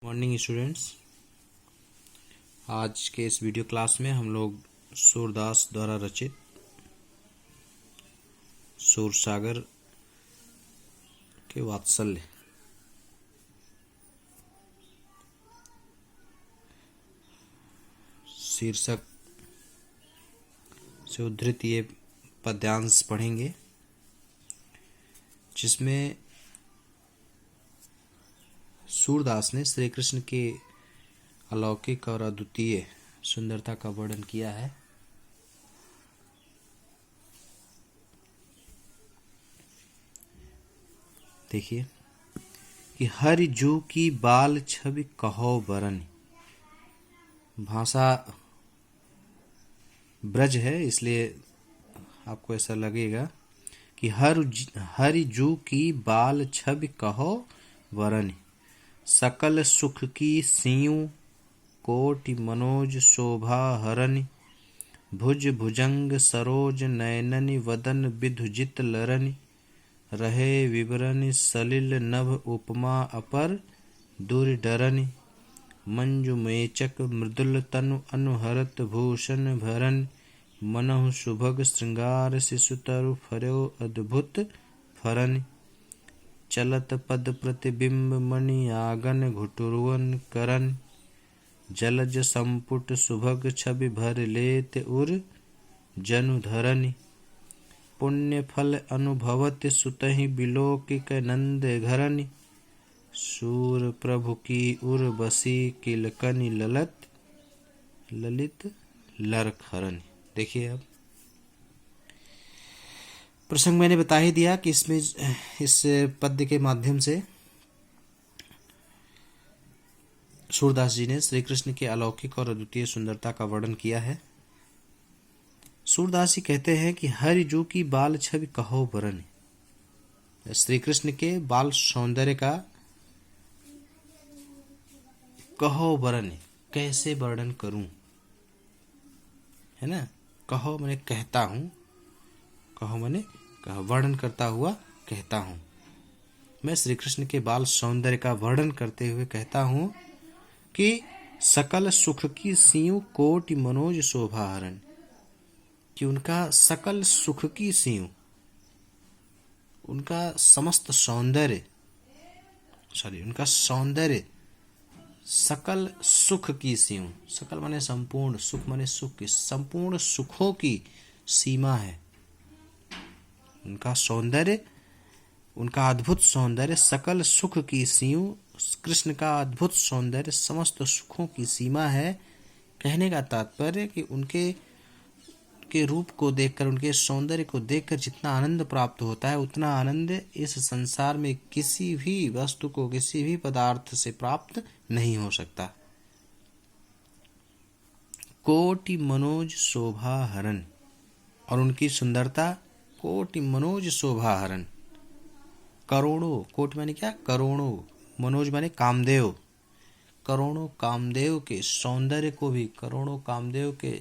Morning students, आज के इस वीडियो क्लास में हम लोग सूरदास द्वारा रचित सूरसागर के वात्सल्य शीर्षक से उद्धृत ये पद्यांश पढ़ेंगे, जिसमें सूरदास ने श्री कृष्ण के अलौकिक और अद्वितीय सुंदरता का वर्णन किया है। देखिए कि हरि जू की बाल छवि कहो बरन। भाषा ब्रज है, इसलिए आपको ऐसा लगेगा कि हरि जू की बाल छवि कहो वरन। सकल सुख की सीयू कोटि मनोज शोभा हरनि। भुज भुजंग सरोज नयननि वदन विधुजित लरनि। रहे विवरनि सलिल नभ उपमा अपर दुर्डरनि। मंजु मेचक मृदुल तनु अनुहरत भूषण भरन। मनहु सुभग श्रृंगार शिशुतरु फर्यो अद्भुत फरनि। चलत पद प्रतिबिंब मणि आगन घुटुरुवन करन। जलज संपुट सुभग छवि भर लेत उर जनु धरनि। पुण्य फल अनुभवत सुतहि बिलोकिक नंद घरनि। सूर प्रभु की उर्वशी किलकनि ललित लरखरनि। देखिए, अब प्रसंग मैंने बता ही दिया कि इसमें इस पद्य के माध्यम से सूरदास जी ने श्री कृष्ण के अलौकिक और अद्वितीय सुंदरता का वर्णन किया है। सूरदास जी कहते हैं कि हरि जू की बाल छवि कहो बरन। श्री कृष्ण के बाल सौंदर्य का कहो बरन, कैसे वर्णन करूं, है ना। कहो मैंने कहता हूं, कहो मैंने वर्णन करता हुआ कहता हूं। मैं श्री कृष्ण के बाल सौंदर्य का वर्णन करते हुए कहता हूं कि सकल सुख की सीयू कोटि मनोज शोभा हरण। कि उनका सकल सुख की सीयू, उनका समस्त सौंदर्य, उनका सौंदर्य सकल सुख की सीयू। सकल माने संपूर्ण, सुख माने सुख की, संपूर्ण सुखों की सीमा है उनका सौंदर्य। उनका अद्भुत सौंदर्य सकल सुख की सीयू। कृष्ण का अद्भुत सौंदर्य समस्त सुखों की सीमा है। कहने का तात्पर्य कि उनके रूप को देखकर, उनके सौंदर्य को देखकर जितना आनंद प्राप्त होता है, उतना आनंद इस संसार में किसी भी वस्तु को, किसी भी पदार्थ से प्राप्त नहीं हो सकता। कोटि मनोज शोभा हरण, और उनकी सुंदरता कोटि मनोज शोभा हरण। करोड़ों, कोटि माने क्या, करोड़ों, मनोज माने कामदेव, करोड़ों कामदेव के सौंदर्य को भी, करोड़ों कामदेव के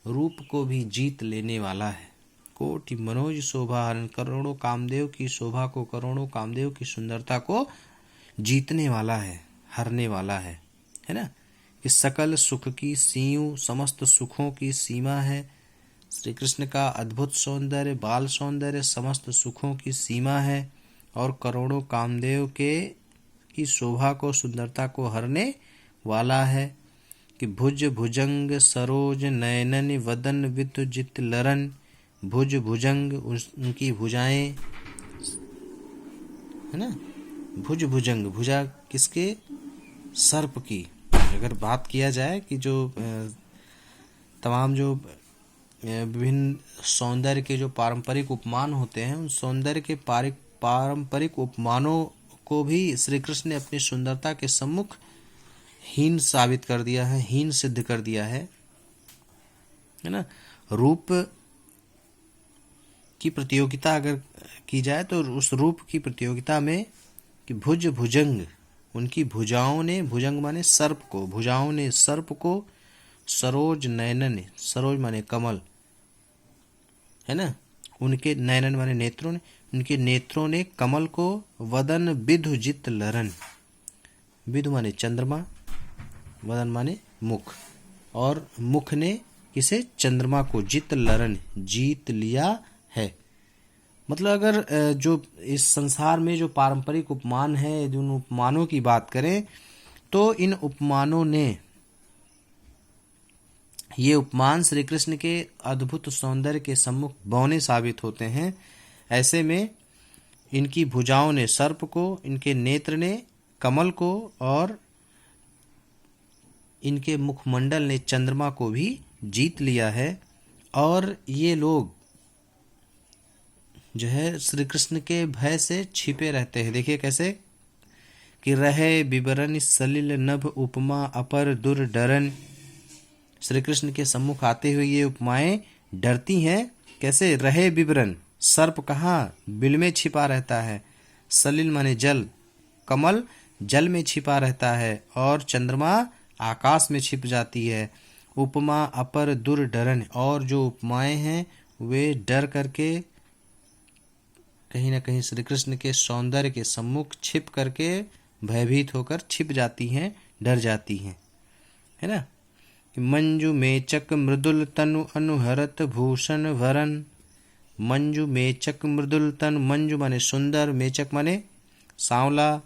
रूप को भी जीत लेने वाला है। कोटि मनोज शोभा हरण, करोड़ों कामदेव की शोभा को, करोड़ों कामदेव की सुंदरता को जीतने वाला है, हरने वाला है ना। कि सकल सुख की सीयू, समस्त सुखों की सीमा है। श्री कृष्ण का अद्भुत सौंदर्य, बाल सौंदर्य समस्त सुखों की सीमा है और करोड़ों कामदेव की शोभा को, सुंदरता को हरने वाला है। कि भुज भुजंग सरोज नयननि वदन विधुजित लरन। भुज भुजंग, उनकी भुजाएं, है ना। भुज भुजंग, भुजा किसके, सर्प की। अगर बात किया जाए कि जो तमाम जो विभिन्न सौंदर्य के जो पारंपरिक उपमान होते हैं, उन सौंदर्य के पारंपरिक उपमानों को भी श्री कृष्ण ने अपनी सुंदरता के सम्मुख हीन साबित कर दिया है, हीन सिद्ध कर दिया है ना। रूप की प्रतियोगिता अगर की जाए तो उस रूप की प्रतियोगिता में कि भुज भुजंग, उनकी भुजाओं ने, भुजंग माने सर्प को, भुजाओं ने सर्प को, सरोज नयनन, सरोज माने कमल, है ना। उनके नयनन माने नेत्रों ने, उनके नेत्रों ने कमल को, वदन विधुजित लरन, विदु माने चंद्रमा, वदन माने मुख, और मुख ने किसे, चंद्रमा को, जित लरन, जीत लिया है। मतलब अगर जो इस संसार में जो पारंपरिक उपमान है, जो उन उपमानों की बात करें तो इन उपमानों ने, ये उपमान श्री कृष्ण के अद्भुत सौंदर्य के सम्मुख बौने साबित होते हैं। ऐसे में इनकी भुजाओं ने सर्प को, इनके नेत्र ने कमल को, और इनके मुखमंडल ने चंद्रमा को भी जीत लिया है। और ये लोग जो है श्री कृष्ण के भय से छिपे रहते हैं। देखिए कैसे कि रहे विवरण सलिल नभ उपमा अपर दुर डरन। श्री कृष्ण के सम्मुख आते हुए ये उपमाएं डरती हैं। कैसे, रहे विवरण, सर्प कहाँ, बिल में छिपा रहता है, सलिल माने जल, कमल जल में छिपा रहता है, और चंद्रमा आकाश में छिप जाती है। उपमा अपर दुर डरन, और जो उपमाएं हैं वे डर करके कहीं ना कहीं श्री कृष्ण के सौंदर्य के सम्मुख छिप करके भयभीत होकर छिप जाती हैं, डर जाती हैं, है ना। मंजू मेचक मृदुल तनु अनुहरत भूषण वरन। मंजू मेचक मृदुल तन, मंजू माने सुंदर, मेचक माने सांवला,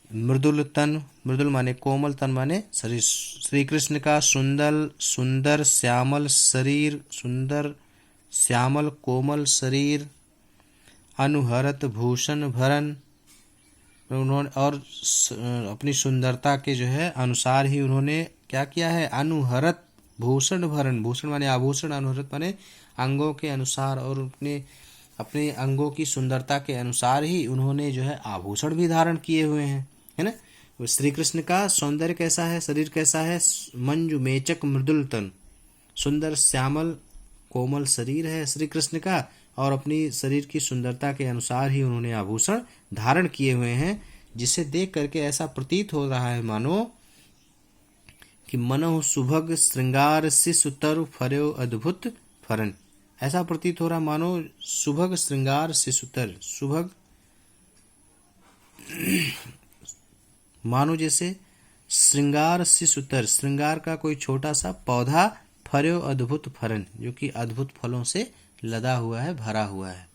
मृदुल तन, मृदुल माने कोमल, तन माने शरीर। श्री कृष्ण का सुंदर श्यामल शरीर, सुंदर श्यामल कोमल शरीर, अनुहरत भूषण भरन, उन्होंने और अपनी सुंदरता के जो है अनुसार ही उन्होंने क्या किया है, अनुहरत भूषण भरन, भूषण माने आभूषण, अनुहरत माने अंगों के अनुसार, और अपने अंगों की सुंदरता के अनुसार ही उन्होंने जो है आभूषण भी धारण किए हुए हैं, है ना। श्री कृष्ण का सौंदर्य कैसा है, शरीर कैसा है, मंजू मेचक मृदुल तन, सुंदर श्यामल कोमल शरीर है श्री कृष्ण का, और अपनी शरीर की सुंदरता के अनुसार ही उन्होंने आभूषण धारण किए हुए हैं, जिसे देख करके ऐसा प्रतीत हो रहा है मानो कि मनोह सुभग श्रृंगार शिशु तरु फर्यो अद्भुत फरन। ऐसा प्रतीत हो रहा मानो सुभग श्रृंगार शिशुतर, सुभग मानो जैसे श्रृंगार शिशुतर, श्रृंगार का कोई छोटा सा पौधा, फर्यो अद्भुत फरन, जो कि अद्भुत फलों से लदा हुआ है, भरा हुआ है।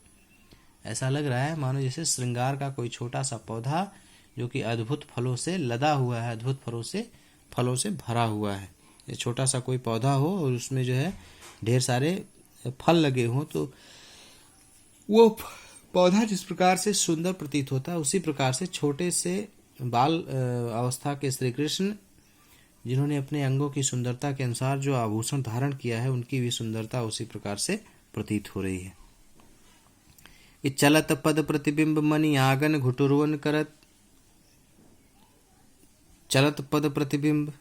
ऐसा लग रहा है मानो जैसे श्रृंगार का कोई छोटा सा पौधा जो कि अद्भुत फलों से लदा हुआ है, अद्भुत फलों से भरा हुआ है। ये छोटा सा कोई पौधा हो और उसमें जो है ढेर सारे फल लगे हों, तो वो पौधा जिस प्रकार से सुंदर प्रतीत होता है, उसी प्रकार से छोटे से बाल अवस्था के श्री कृष्ण, जिन्होंने अपने अंगों की सुंदरता के अनुसार जो आभूषण धारण किया है, उनकी भी सुंदरता उसी प्रकार से प्रतीत हो रही है। कि चलत पद प्रतिबिंब मणि आगन घुटुरवन करत। चलत पद प्रतिबिंब,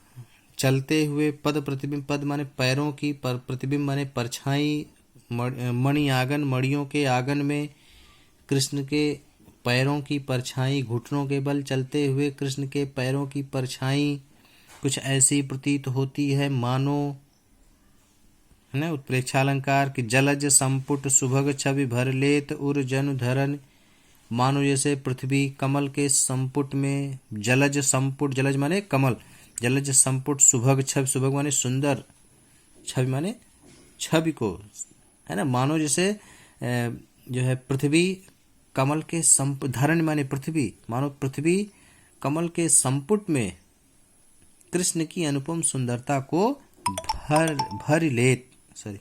चलते हुए पद प्रतिबिंब, पद माने पैरों की, प्रतिबिंब माने परछाई, मणि आगन, मणियों के आगन में कृष्ण के पैरों की परछाई, घुटनों के बल चलते हुए कृष्ण के पैरों की परछाई कुछ ऐसी प्रतीत होती है मानो, है ना। उत्प्रेक्षालंकार की जलज संपुट सुभग छवि भर लेत उर जनु धरन, मानो जैसे पृथ्वी कमल के संपुट में, जलज संपुट, जलज माने कमल, जलज संपुट सुभग छवि, सुभग माने सुंदर, छवि माने छवि को, है ना। मानो जैसे जो है पृथ्वी कमल के धरण माने पृथ्वी, मानो पृथ्वी कमल के संपुट में कृष्ण की अनुपम सुंदरता को भर लेत, सॉरी